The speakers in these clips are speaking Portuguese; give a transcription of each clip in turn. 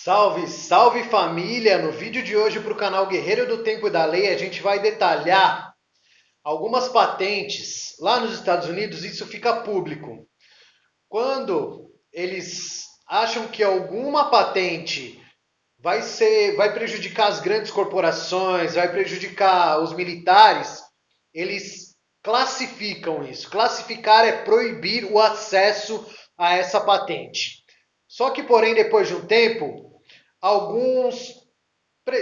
Salve, salve família! No vídeo de hoje para o canal Guerreiro do Tempo e da Lei, a gente vai detalhar algumas patentes. Lá nos Estados Unidos, isso fica público. Quando eles acham que alguma patente vai prejudicar as grandes corporações, vai prejudicar os militares, eles classificam isso. Classificar é proibir o acesso a essa patente. Só que, porém, depois de um tempo, alguns,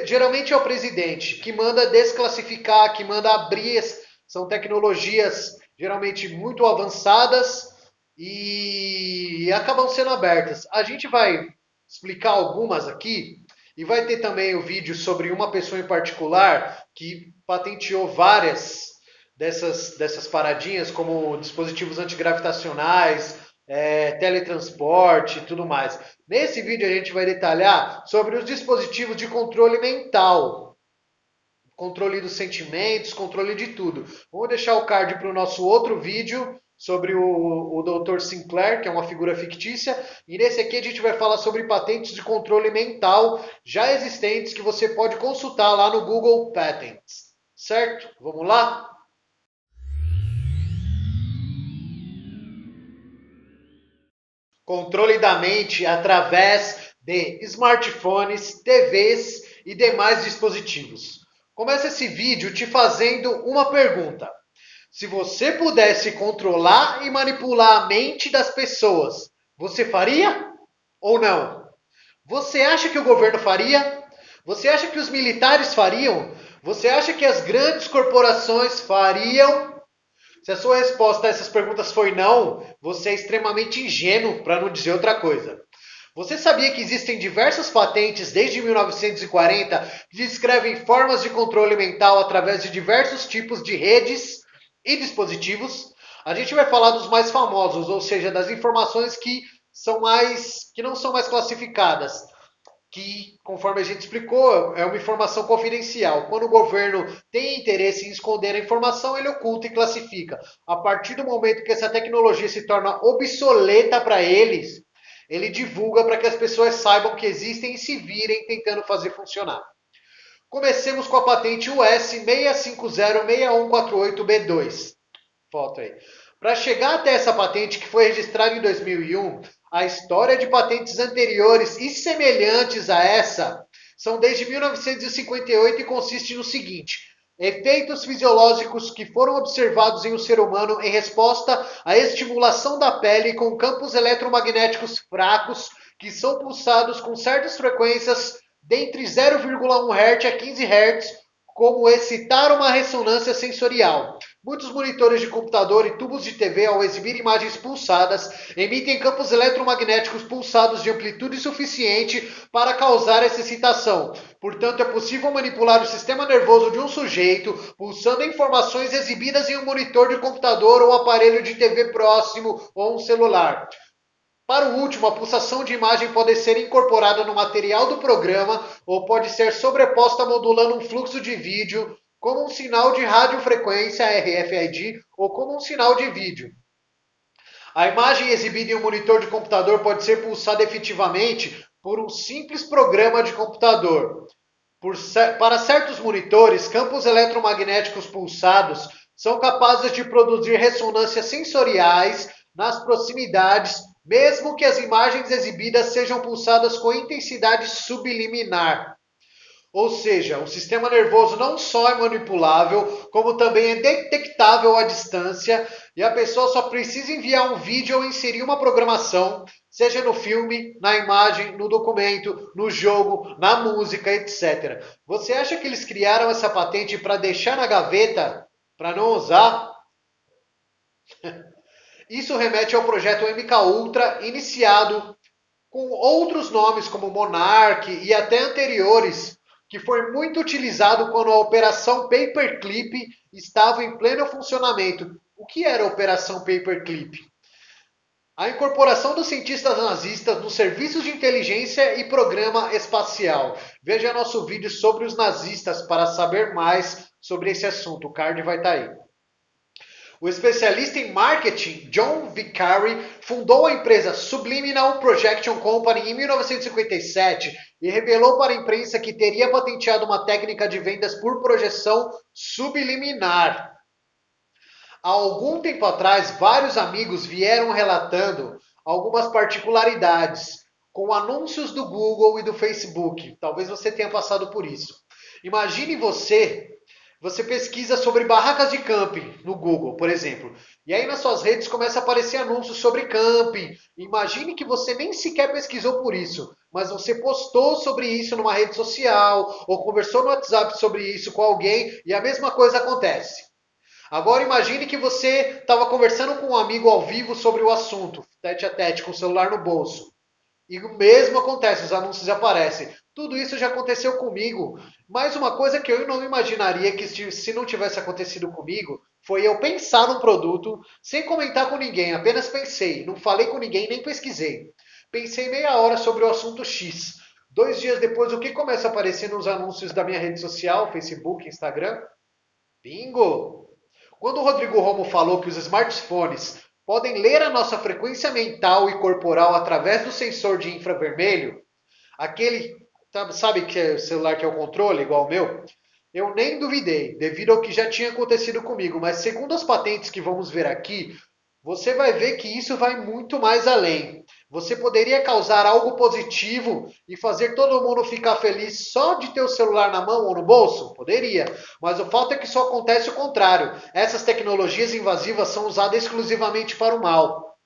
geralmente é o presidente, que manda desclassificar, que manda abrir, são tecnologias geralmente muito avançadas e acabam sendo abertas. A gente vai explicar algumas aqui e vai ter também o vídeo sobre uma pessoa em particular que patenteou várias dessas paradinhas, como dispositivos antigravitacionais, teletransporte e tudo mais. Nesse vídeo a gente vai detalhar sobre os dispositivos de controle mental, controle dos sentimentos, controle de tudo. Vamos deixar o card para o nosso outro vídeo sobre o Dr. Sinclair, que é uma figura fictícia, e nesse aqui a gente vai falar sobre patentes de controle mental já existentes que você pode consultar lá no Google Patents. Certo? Vamos lá? Controle da mente através de smartphones, TVs e demais dispositivos. Começa esse vídeo te fazendo uma pergunta. Se você pudesse controlar e manipular a mente das pessoas, você faria ou não? Você acha que o governo faria? Você acha que os militares fariam? Você acha que as grandes corporações fariam? Se a sua resposta a essas perguntas foi não, você é extremamente ingênuo, para não dizer outra coisa. Você sabia que existem diversas patentes desde 1940 que descrevem formas de controle mental através de diversos tipos de redes e dispositivos? A gente vai falar dos mais famosos, ou seja, das informações que não são mais classificadas, que, conforme a gente explicou, é uma informação confidencial. Quando o governo tem interesse em esconder a informação, ele oculta e classifica. A partir do momento que essa tecnologia se torna obsoleta para eles, ele divulga para que as pessoas saibam que existem e se virem tentando fazer funcionar. Comecemos com a patente US 6506148B2. Foto aí. Para chegar até essa patente, que foi registrada em 2001, a história de patentes anteriores e semelhantes a essa são desde 1958 e consiste no seguinte: efeitos fisiológicos que foram observados em um ser humano em resposta à estimulação da pele com campos eletromagnéticos fracos que são pulsados com certas frequências dentre 0,1 Hz a 15 Hz, como excitar uma ressonância sensorial. Muitos monitores de computador e tubos de TV, ao exibir imagens pulsadas, emitem campos eletromagnéticos pulsados de amplitude suficiente para causar essa excitação. Portanto, é possível manipular o sistema nervoso de um sujeito pulsando informações exibidas em um monitor de computador ou aparelho de TV próximo ou um celular. Para o último, a pulsação de imagem pode ser incorporada no material do programa ou pode ser sobreposta modulando um fluxo de vídeo, como um sinal de radiofrequência RFID ou como um sinal de vídeo. A imagem exibida em um monitor de computador pode ser pulsada efetivamente por um simples programa de computador. Para certos monitores, campos eletromagnéticos pulsados são capazes de produzir ressonâncias sensoriais nas proximidades, mesmo que as imagens exibidas sejam pulsadas com intensidade subliminar. Ou seja, o sistema nervoso não só é manipulável, como também é detectável à distância, e a pessoa só precisa enviar um vídeo ou inserir uma programação, seja no filme, na imagem, no documento, no jogo, na música, etc. Você acha que eles criaram essa patente para deixar na gaveta, para não usar? Isso remete ao projeto MK Ultra, iniciado com outros nomes como Monarch e até anteriores, que foi muito utilizado quando a Operação Paperclip estava em pleno funcionamento. O que era a Operação Paperclip? A incorporação dos cientistas nazistas nos serviços de inteligência e programa espacial. Veja nosso vídeo sobre os nazistas para saber mais sobre esse assunto. O card vai estar aí. O especialista em marketing John Vicari fundou a empresa Subliminal Projection Company em 1957 e revelou para a imprensa que teria patenteado uma técnica de vendas por projeção subliminar. Há algum tempo atrás, vários amigos vieram relatando algumas particularidades com anúncios do Google e do Facebook. Talvez você tenha passado por isso. Imagine você pesquisa sobre barracas de camping no Google, por exemplo. E aí nas suas redes começa a aparecer anúncios sobre camping. Imagine que você nem sequer pesquisou por isso, mas você postou sobre isso numa rede social ou conversou no WhatsApp sobre isso com alguém e a mesma coisa acontece. Agora imagine que você estava conversando com um amigo ao vivo sobre o assunto, tete a tete, com o celular no bolso. E o mesmo acontece, os anúncios aparecem. Tudo isso já aconteceu comigo. Mas uma coisa que eu não imaginaria que se não tivesse acontecido comigo foi eu pensar num produto sem comentar com ninguém, apenas pensei. Não falei com ninguém, nem pesquisei. Pensei meia hora sobre o assunto X. 2 dias depois, o que começa a aparecer nos anúncios da minha rede social, Facebook, Instagram? Bingo! Quando o Rodrigo Romo falou que os smartphones podem ler a nossa frequência mental e corporal através do sensor de infravermelho, aquele, sabe que é o celular que é o controle, igual o meu? Eu nem duvidei, devido ao que já tinha acontecido comigo, mas segundo as patentes que vamos ver aqui, você vai ver que isso vai muito mais além. Você poderia causar algo positivo e fazer todo mundo ficar feliz só de ter o celular na mão ou no bolso? Poderia, mas o fato é que só acontece o contrário. Essas tecnologias invasivas são usadas exclusivamente para o mal.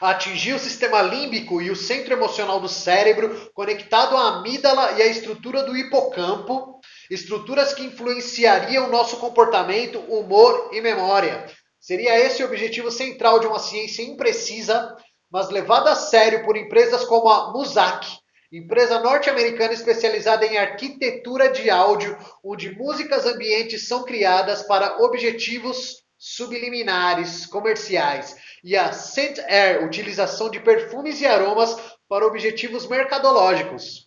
Atingir o sistema límbico e o centro emocional do cérebro, conectado à amígdala e à estrutura do hipocampo, estruturas que influenciariam o nosso comportamento, humor e memória. Seria esse o objetivo central de uma ciência imprecisa, mas levada a sério por empresas como a Muzak, empresa norte-americana especializada em arquitetura de áudio, onde músicas ambientes são criadas para objetivos subliminares comerciais, e a Scent Air, utilização de perfumes e aromas para objetivos mercadológicos.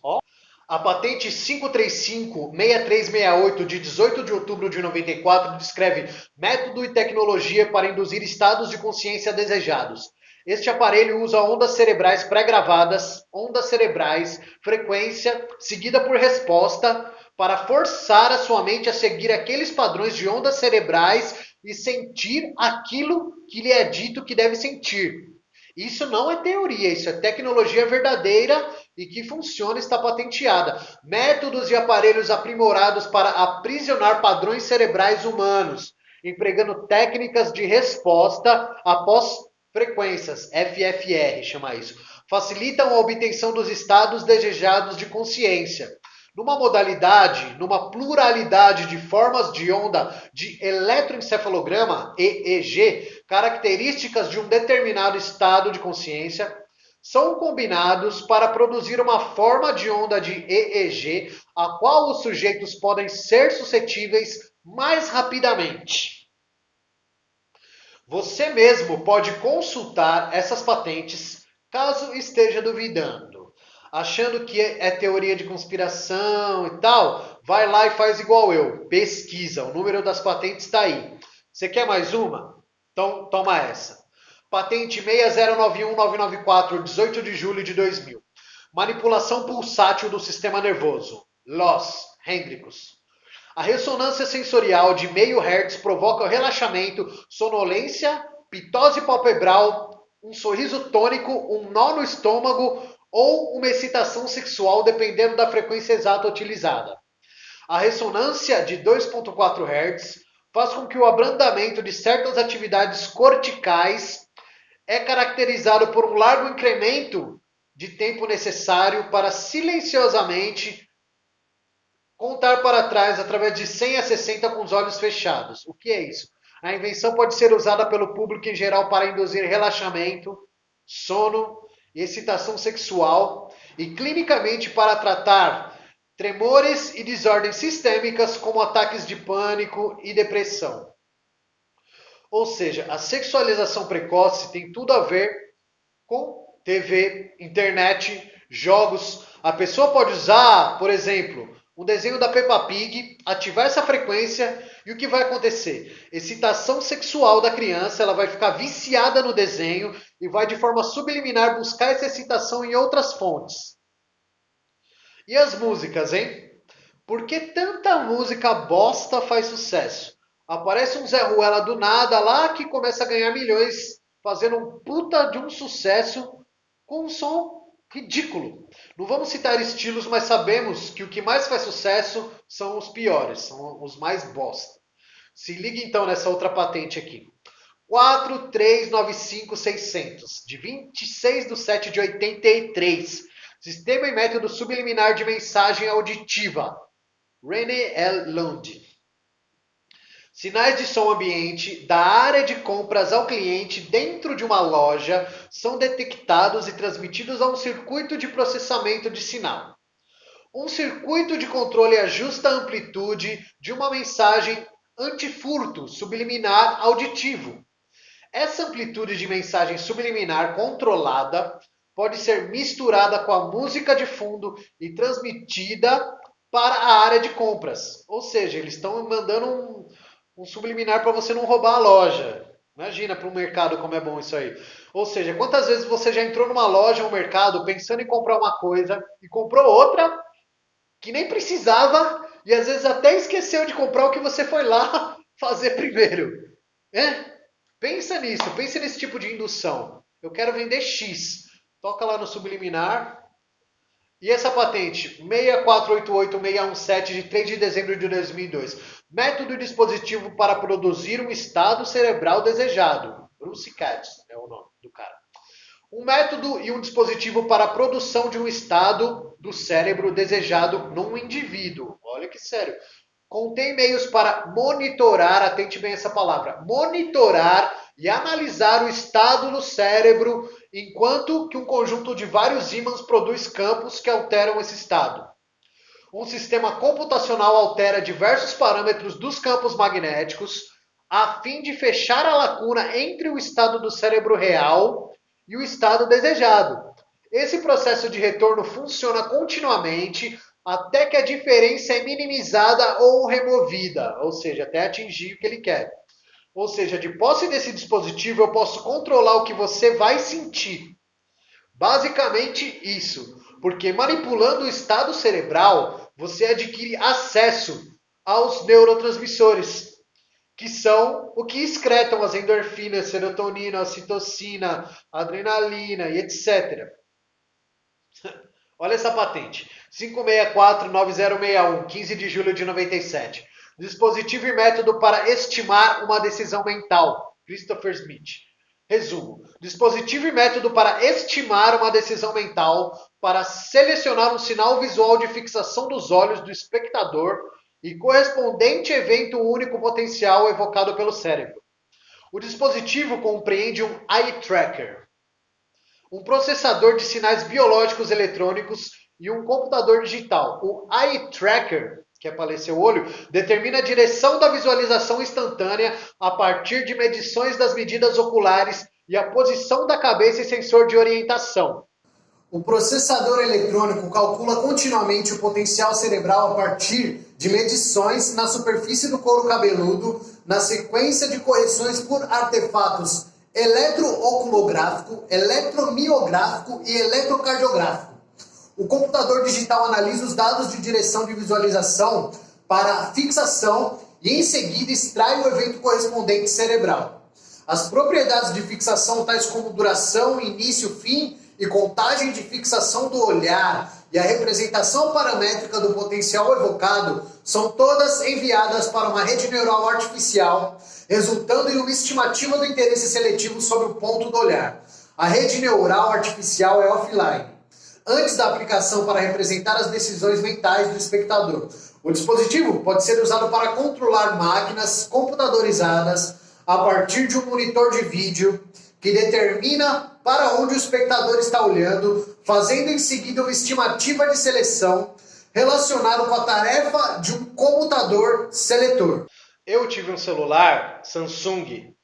A patente 535-6368 de 18 de outubro de 94 descreve método e tecnologia para induzir estados de consciência desejados. Este aparelho usa ondas cerebrais pré-gravadas, ondas cerebrais, frequência, seguida por resposta, para forçar a sua mente a seguir aqueles padrões de ondas cerebrais e sentir aquilo que lhe é dito que deve sentir. Isso não é teoria, isso é tecnologia verdadeira e que funciona, está patenteada. Métodos e aparelhos aprimorados para aprisionar padrões cerebrais humanos, empregando técnicas de resposta após frequências, FFR chama isso. Facilitam a obtenção dos estados desejados de consciência. Numa pluralidade de formas de onda de eletroencefalograma, EEG, características de um determinado estado de consciência, são combinados para produzir uma forma de onda de EEG, a qual os sujeitos podem ser suscetíveis mais rapidamente. Você mesmo pode consultar essas patentes caso esteja duvidando. Achando que é teoria de conspiração e tal, vai lá e faz igual eu. Pesquisa, o número das patentes está aí. Você quer mais uma? Então toma essa. Patente 6091994, 18 de julho de 2000. Manipulação pulsátil do sistema nervoso. Loss, Hendricus. A ressonância sensorial de meio Hz provoca o relaxamento, sonolência, pitose palpebral, um sorriso tônico, um nó no estômago ou uma excitação sexual, dependendo da frequência exata utilizada. A ressonância de 2.4 Hz faz com que o abrandamento de certas atividades corticais é caracterizado por um largo incremento de tempo necessário para silenciosamente contar para trás através de 100 a 60 com os olhos fechados. O que é isso? A invenção pode ser usada pelo público em geral para induzir relaxamento, sono e excitação sexual e clinicamente para tratar tremores e desordens sistêmicas como ataques de pânico e depressão. Ou seja, a sexualização precoce tem tudo a ver com TV, internet, jogos. A pessoa pode usar, por exemplo, um desenho da Peppa Pig, ativar essa frequência e o que vai acontecer? Excitação sexual da criança, ela vai ficar viciada no desenho e vai de forma subliminar buscar essa excitação em outras fontes. E as músicas, hein? Por que tanta música bosta faz sucesso? Aparece um Zé Ruela do nada lá que começa a ganhar milhões fazendo um puta de um sucesso com um som ridículo. Não vamos citar estilos, mas sabemos que o que mais faz sucesso são os piores, são os mais bosta. Se liga então nessa outra patente aqui. 4395600, de 26/7/83. Sistema e método subliminar de mensagem auditiva. René L. Lund. Sinais de som ambiente da área de compras ao cliente dentro de uma loja são detectados e transmitidos a um circuito de processamento de sinal. Um circuito de controle ajusta a amplitude de uma mensagem antifurto subliminar auditivo. Essa amplitude de mensagem subliminar controlada pode ser misturada com a música de fundo e transmitida para a área de compras. Ou seja, eles estão mandando um subliminar para você não roubar a loja. Imagina para um mercado como é bom isso aí. Ou seja, quantas vezes você já entrou numa loja ou um mercado pensando em comprar uma coisa e comprou outra que nem precisava e às vezes até esqueceu de comprar o que você foi lá fazer primeiro. Pensa nisso, pensa nesse tipo de indução. Eu quero vender X. Toca lá no subliminar. E essa patente, 6488617, de 3 de dezembro de 2002. Método e dispositivo para produzir um estado cerebral desejado. Bruce Katz é o nome do cara. Um método e um dispositivo para a produção de um estado do cérebro desejado num indivíduo. Olha que sério. Contém meios para monitorar, atente bem essa palavra, monitorar e analisar o estado no cérebro, enquanto que um conjunto de vários ímãs produz campos que alteram esse estado. Um sistema computacional altera diversos parâmetros dos campos magnéticos, a fim de fechar a lacuna entre o estado do cérebro real e o estado desejado. Esse processo de retorno funciona continuamente até que a diferença é minimizada ou removida, ou seja, até atingir o que ele quer. Ou seja, de posse desse dispositivo, eu posso controlar o que você vai sentir. Basicamente isso, porque manipulando o estado cerebral, você adquire acesso aos neurotransmissores, que são o que excretam as endorfinas, serotonina, ocitocina, adrenalina e etc. Olha essa patente. 5649061, 15 de julho de 97. Dispositivo e método para estimar uma decisão mental. Christopher Smith. Resumo. Dispositivo e método para estimar uma decisão mental para selecionar um sinal visual de fixação dos olhos do espectador e correspondente evento único potencial evocado pelo cérebro. O dispositivo compreende um eye tracker, um processador de sinais biológicos eletrônicos e um computador digital. O Eye Tracker, que é para ler seu olho, determina a direção da visualização instantânea a partir de medições das medidas oculares e a posição da cabeça e sensor de orientação. O processador eletrônico calcula continuamente o potencial cerebral a partir de medições na superfície do couro cabeludo, na sequência de correções por artefatos eletrooculográfico, eletromiográfico e eletrocardiográfico. O computador digital analisa os dados de direção de visualização para fixação e em seguida extrai o evento correspondente cerebral. As propriedades de fixação, tais como duração, início, fim e contagem de fixação do olhar e a representação paramétrica do potencial evocado, são todas enviadas para uma rede neural artificial, resultando em uma estimativa do interesse seletivo sobre o ponto do olhar. A rede neural artificial é offline, antes da aplicação para representar as decisões mentais do espectador. O dispositivo pode ser usado para controlar máquinas computadorizadas a partir de um monitor de vídeo que determina para onde o espectador está olhando, fazendo em seguida uma estimativa de seleção relacionada com a tarefa de um computador seletor. Eu tive um celular Samsung,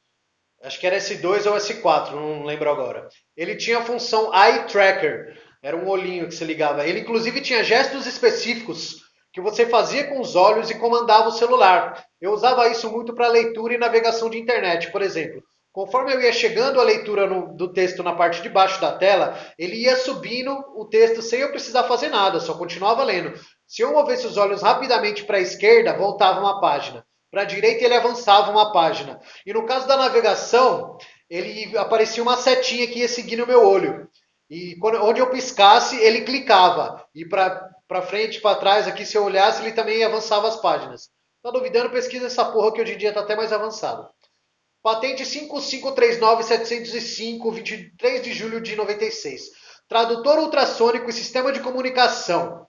acho que era S2 ou S4, não lembro agora. Ele tinha a função Eye Tracker, era um olhinho que se ligava. Ele inclusive tinha gestos específicos que você fazia com os olhos e comandava o celular. Eu usava isso muito para leitura e navegação de internet, por exemplo. Conforme eu ia chegando a leitura do texto na parte de baixo da tela, ele ia subindo o texto sem eu precisar fazer nada, só continuava lendo. Se eu movesse os olhos rapidamente para a esquerda, voltava uma página. Para a direita, ele avançava uma página. E no caso da navegação, ele aparecia uma setinha que ia seguindo o meu olho. E onde eu piscasse, ele clicava. E para frente, para trás, aqui, se eu olhasse, ele também avançava as páginas. Tá duvidando? Pesquisa essa porra que hoje em dia tá até mais avançado. Patente 5539705, 23 de julho de 96. Tradutor ultrassônico e sistema de comunicação.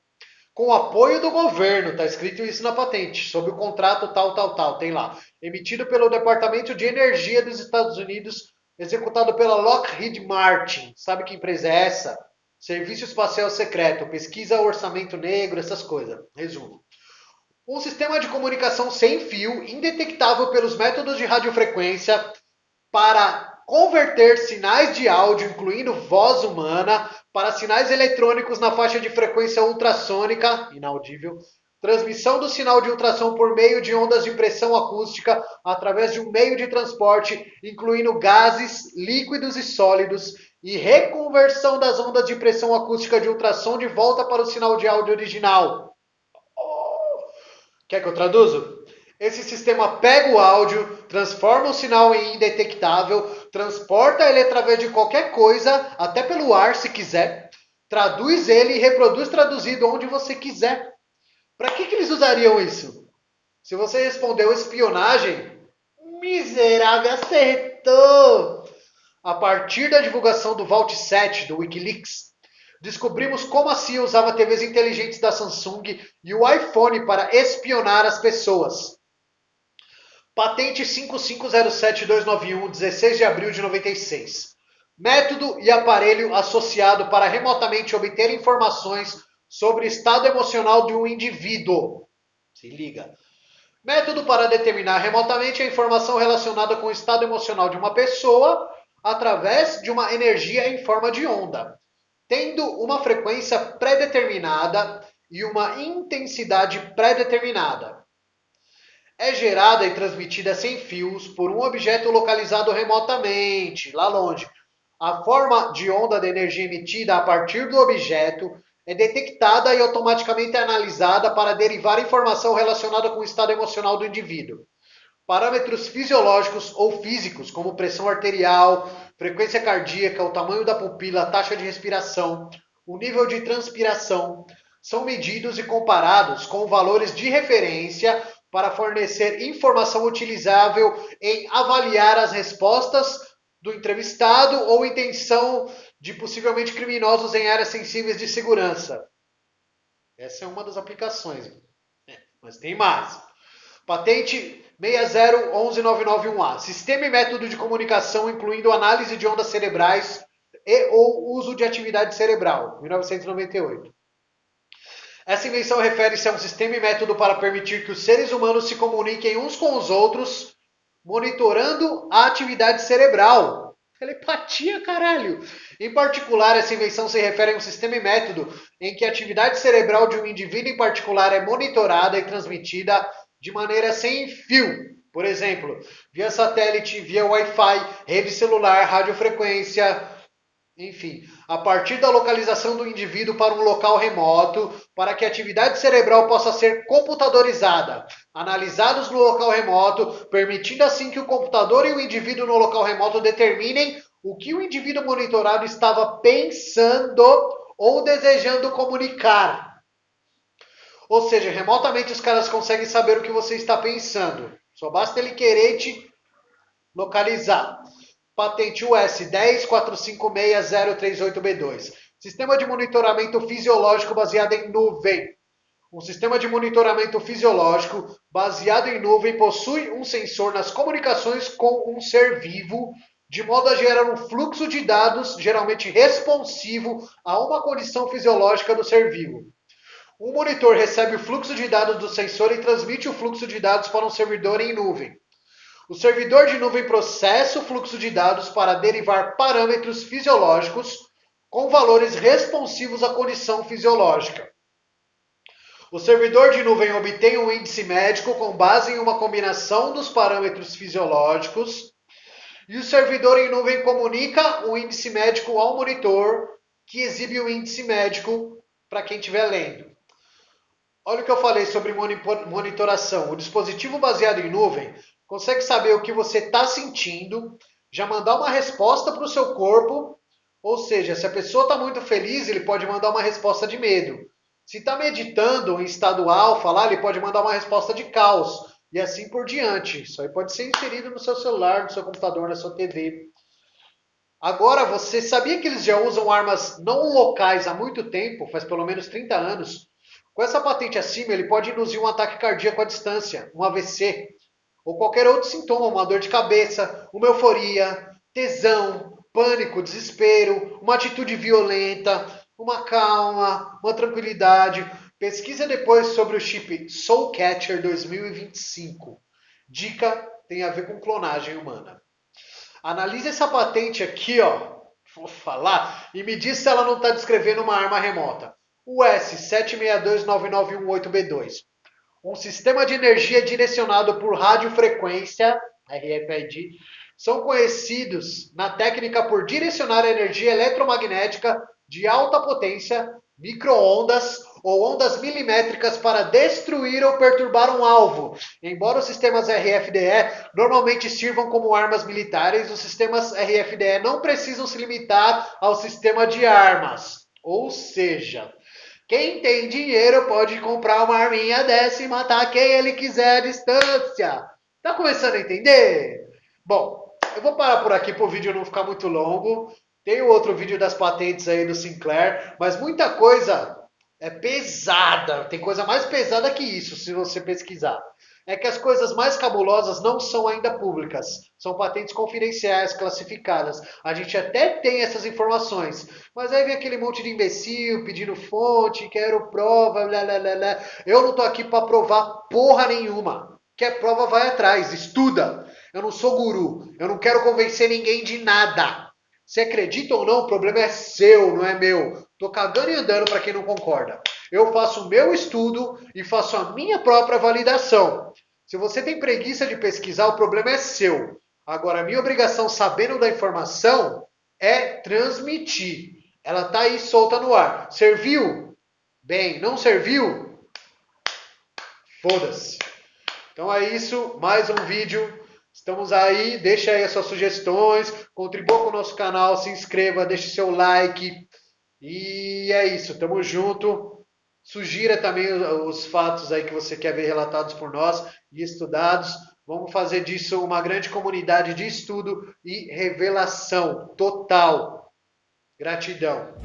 Com apoio do governo, está escrito isso na patente, sob o contrato tal, tem lá. Emitido pelo Departamento de Energia dos Estados Unidos, executado pela Lockheed Martin. Sabe que empresa é essa? Serviço Espacial Secreto, pesquisa orçamento negro, essas coisas. Resumo. Um sistema de comunicação sem fio, indetectável pelos métodos de radiofrequência, para converter sinais de áudio, incluindo voz humana, para sinais eletrônicos na faixa de frequência ultrassônica, inaudível, transmissão do sinal de ultrassom por meio de ondas de pressão acústica através de um meio de transporte, incluindo gases, líquidos e sólidos, e reconversão das ondas de pressão acústica de ultrassom de volta para o sinal de áudio original. Quer que eu traduzo? Esse sistema pega o áudio, transforma o sinal em indetectável, transporta ele através de qualquer coisa, até pelo ar se quiser, traduz ele e reproduz traduzido onde você quiser. Para que eles usariam isso? Se você respondeu espionagem, miserável, acertou! A partir da divulgação do Vault 7 do Wikileaks, descobrimos como a CIA usava TVs inteligentes da Samsung e o iPhone para espionar as pessoas. Patente 5507291, 16 de abril de 96. Método e aparelho associado para remotamente obter informações sobre o estado emocional de um indivíduo. Se liga. Método para determinar remotamente a informação relacionada com o estado emocional de uma pessoa através de uma energia em forma de onda, tendo uma frequência pré-determinada e uma intensidade pré-determinada. É gerada e transmitida sem fios por um objeto localizado remotamente, lá longe. A forma de onda de energia emitida a partir do objeto é detectada e automaticamente analisada para derivar informação relacionada com o estado emocional do indivíduo. Parâmetros fisiológicos ou físicos, como pressão arterial, frequência cardíaca, o tamanho da pupila, a taxa de respiração, o nível de transpiração, são medidos e comparados com valores de referência para fornecer informação utilizável em avaliar as respostas do entrevistado ou intenção de possivelmente criminosos em áreas sensíveis de segurança. Essa é uma das aplicações, mas tem mais. Patente 6011991A. Sistema e método de comunicação incluindo análise de ondas cerebrais e ou uso de atividade cerebral, 1998. Essa invenção refere-se a um sistema e método para permitir que os seres humanos se comuniquem uns com os outros, monitorando a atividade cerebral. Telepatia, caralho! Em particular, essa invenção se refere a um sistema e método em que a atividade cerebral de um indivíduo em particular é monitorada e transmitida de maneira sem fio. Por exemplo, via satélite, via Wi-Fi, rede celular, radiofrequência, enfim, a partir da localização do indivíduo para um local remoto, para que a atividade cerebral possa ser computadorizada, analisados no local remoto, permitindo assim que o computador e o indivíduo no local remoto determinem o que o indivíduo monitorado estava pensando ou desejando comunicar. Ou seja, remotamente os caras conseguem saber o que você está pensando. Só basta ele querer te localizar. Patente US 10.456.038B2. Sistema de monitoramento fisiológico baseado em nuvem. Um sistema de monitoramento fisiológico baseado em nuvem possui um sensor nas comunicações com um ser vivo, de modo a gerar um fluxo de dados geralmente responsivo a uma condição fisiológica do ser vivo. Um monitor recebe o fluxo de dados do sensor e transmite o fluxo de dados para um servidor em nuvem. O servidor de nuvem processa o fluxo de dados para derivar parâmetros fisiológicos com valores responsivos à condição fisiológica. O servidor de nuvem obtém um índice médico com base em uma combinação dos parâmetros fisiológicos E o servidor em nuvem comunica o índice médico ao monitor, que exibe o índice médico para quem estiver lendo. Olha o que eu falei sobre monitoração. O dispositivo baseado em nuvem consegue saber o que você está sentindo, já mandar uma resposta para o seu corpo, ou seja, se a pessoa está muito feliz, ele pode mandar uma resposta de medo. Se está meditando em estado alfa lá, ele pode mandar uma resposta de caos. E assim por diante. Isso aí pode ser inserido no seu celular, no seu computador, na sua TV. Agora, você sabia que eles já usam armas não locais há muito tempo, faz pelo menos 30 anos? Com essa patente acima, ele pode induzir um ataque cardíaco à distância, um AVC, ou qualquer outro sintoma, uma dor de cabeça, uma euforia, tesão, pânico, desespero, uma atitude violenta, uma calma, uma tranquilidade. Pesquisa depois sobre o chip Soulcatcher 2025. Dica tem a ver com clonagem humana. Analise essa patente aqui, ó. Vou falar e me diz se ela não está descrevendo uma arma remota. O S7629918B2. Um sistema de energia direcionado por radiofrequência, RFID, são conhecidos na técnica por direcionar a energia eletromagnética de alta potência, microondas ou ondas milimétricas para destruir ou perturbar um alvo. Embora os sistemas RFDE normalmente sirvam como armas militares, os sistemas RFDE não precisam se limitar ao sistema de armas. Ou seja, quem tem dinheiro pode comprar uma arminha dessa e matar quem ele quiser à distância. Tá começando a entender? Bom, eu vou parar por aqui para o vídeo não ficar muito longo. Tem o outro vídeo das patentes aí do Sinclair, mas muita coisa é pesada. Tem coisa mais pesada que isso, se você pesquisar. É que as coisas mais cabulosas não são ainda públicas. São patentes confidenciais, classificadas. A gente até tem essas informações. Mas aí vem aquele monte de imbecil pedindo fonte, quero prova, blá, blá, blá, blá. Eu não tô aqui para provar porra nenhuma. Quer prova, vai atrás, estuda. Eu não sou guru. Eu não quero convencer ninguém de nada. Se acredita ou não, o problema é seu, não é meu. Tô cagando e andando para quem não concorda. Eu faço o meu estudo e faço a minha própria validação. Se você tem preguiça de pesquisar, o problema é seu. Agora, a minha obrigação, sabendo da informação, é transmitir. Ela está aí solta no ar. Serviu? Bem, não serviu? Foda-se. Então é isso, mais um vídeo. Estamos aí, deixa aí as suas sugestões, contribua com o nosso canal, se inscreva, deixe seu like. E é isso, tamo junto. Sugira também os fatos aí que você quer ver relatados por nós e estudados. Vamos fazer disso uma grande comunidade de estudo e revelação total. Gratidão.